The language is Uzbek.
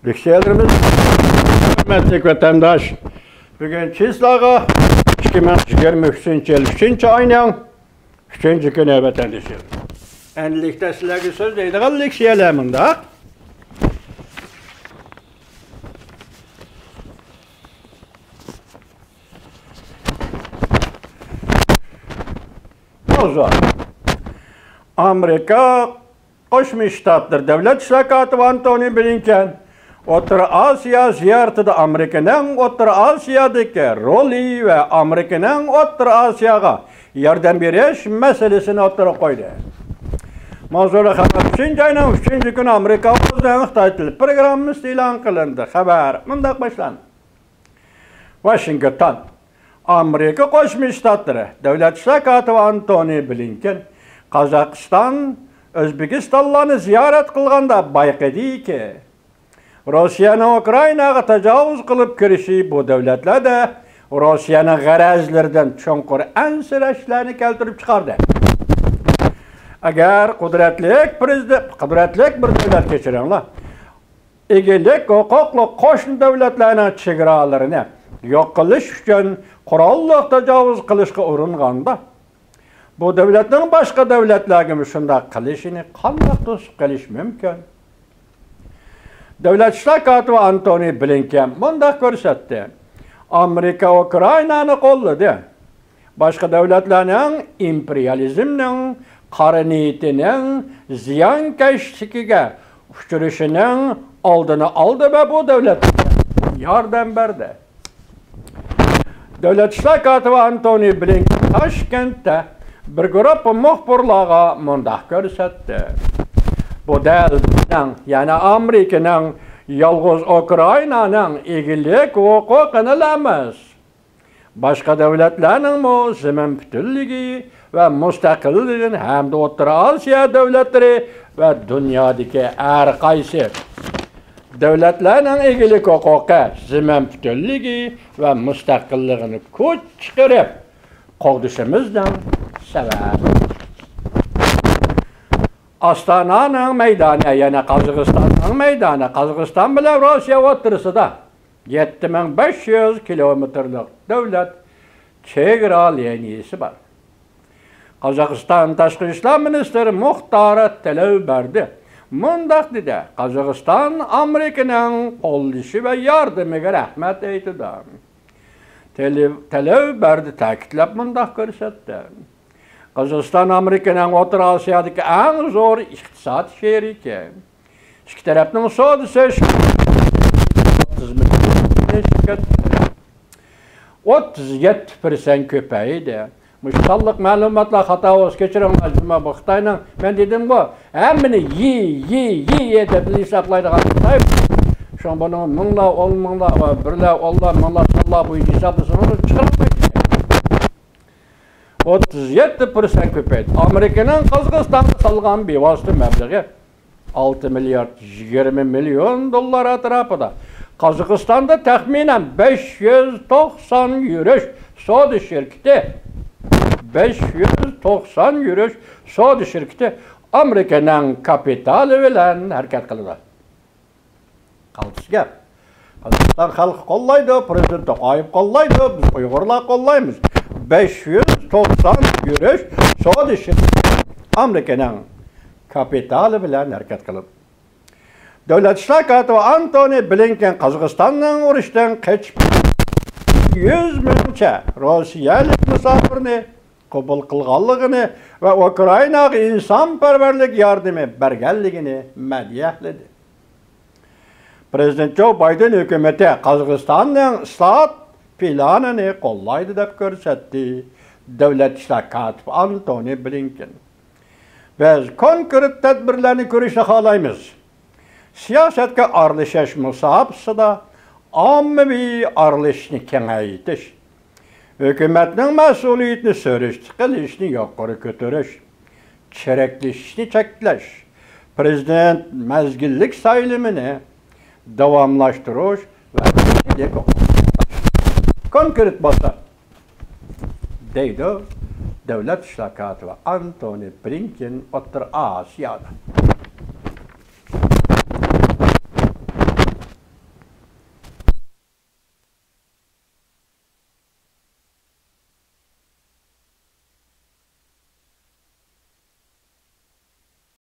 Lüksiyellerimiz, hürmetlik vatandaş, bugün Çislağa 2023 yıl 3. ayının 3. günü vatandaşı. Enlikte sizlerge söz deydiğin lüksiyelerimin de. Amerika Koşmuş Ştatlar Devlet Şirketi Antony Blinken Orta Asya ziyaretinde Amerika'nın Orta Asya'daki rolü ve Amerika'nın Orta Asya'ya yardım veriş meselesini ortaya koydu. Manzura haber 3. ayının 3. günü Amerika Uzun Xitay programımız ilan kılındı. Haber mındak başlandı. Washington Amerika Koşmuş Ştatları Devlet Şirketi Antony Blinken Kazakistan, Özbekistanlarını ziyaret kılganda bayqidi ki, Rusya'nın Ukrayna'ya tecavüz kılıp kirişi bu devletler de Rusya'nın garazlardan çonqur ensirashlarını keltirip çıkardı. Eğer kudretlik bir devlet geçirenler, egelik, hukuklu koşun devletlerinin çegaralarını yok kılış için kurallık tecavüz kılışka uğrunganda, bu devletlerin başka devletler gibi şunda kılışını kandak tutup kılış mümkün. Devlet Şirketi Antony Blinken bunda görsetti. Amerika Ukrayna'nı kolladı. Başka devletlerin imperializminin, kara niyetinin, ziyankeşliğine uçuruşunun aldığını aldı ve bu devletlere yardım verdi. Devlet Şirketi Antony Blinken Taşkent'te bir grup muhbirlarga mundaq görsetti. Bu devletning, yani Amerika'nın yalğız Ukrayna'nın egilik hukukunu emas, başka devletlerin bu zemin bütünlüğü ve müstakilliğini hem de Orta Asya devletleri ve dünyadaki her qaysi devletlerin egilik hukuku, zemin bütünlüğü ve müstakilliğini kuch çıkarıp qoğdışımızdan sebep. Astana'nın meydanı, yani Kazakistan'ın meydanı, Kazakistan bile Rusya o'ttirisida 7500 kilometrlik devlet chegara liniyasi var. Kazakistan Tashqi ishlar ministri Muxtar Talabberdi mundaq dedi: Kazakistan Amerika'nın qo'llashi ve yordamiga rahmat aytdi. Talabberdi ta'kidlab mundaq ko'rsatdi: Kazakistan Amerika'nın Orta Asya'daki en zor iktisat şeriki. İki tarafının savdosi 37% ko'paydi. Müştallık ma'lumotlar xato kechiringlar bu Xitoyning, men dedim bu, hammani ye deb hisoblaydigan Xitoy. Şu bunu minglar, o'n minglar, birlar, o'nlar, minglar, sonlar bo'yicha hisoblasangiz chiqarmaydi. 37% ko'paydi. Amerika'nın Kazakistan'a salgan bevosita mablag'i 6 milyard 20 milyon dollar atrofida. Kazakistan'da taxminan 590 yurish savdo şirketi, 590 yurish savdo şirketi Amerika'nın kapitali bilan harakat qiladi. Qaltis gap. Kazakistan xalqi qo'llaydi, prezident To'qayev qo'llaydi, biz Uyg'urlar qo'llaymiz. 590 yurish savdo şirketi Amerika'nın kapitali bilan harakat qiladi. Devlet Şirketi Antony Blinken Kazakistan'ın urushdan qochib 100 mingcha Rossiyalik musofirni qabul qilganligini ve Ukraynaga insonparvarlik yordami berganligini madhiyahladi. Prezident Joe Biden hukumati Kazakistan'ın islohot planini qo'llaydi deb ko'rsatdi Devlet Şirketi Antony Blinken. Biz konkret tadbirlarni ko'rishni xohlaymiz. Siyasetga aralashish musofasida ommaviy aralashishni kengaytirish, hukumatning mas'uliyatini surishti qilishni yuqori ko'tarish, cheraklashishni cheklash, prezident mazgillik saylimini davomlashtirish va konkret bo'lsa, deydi Devlet Şirketi Antony Blinken Orta Asya'da.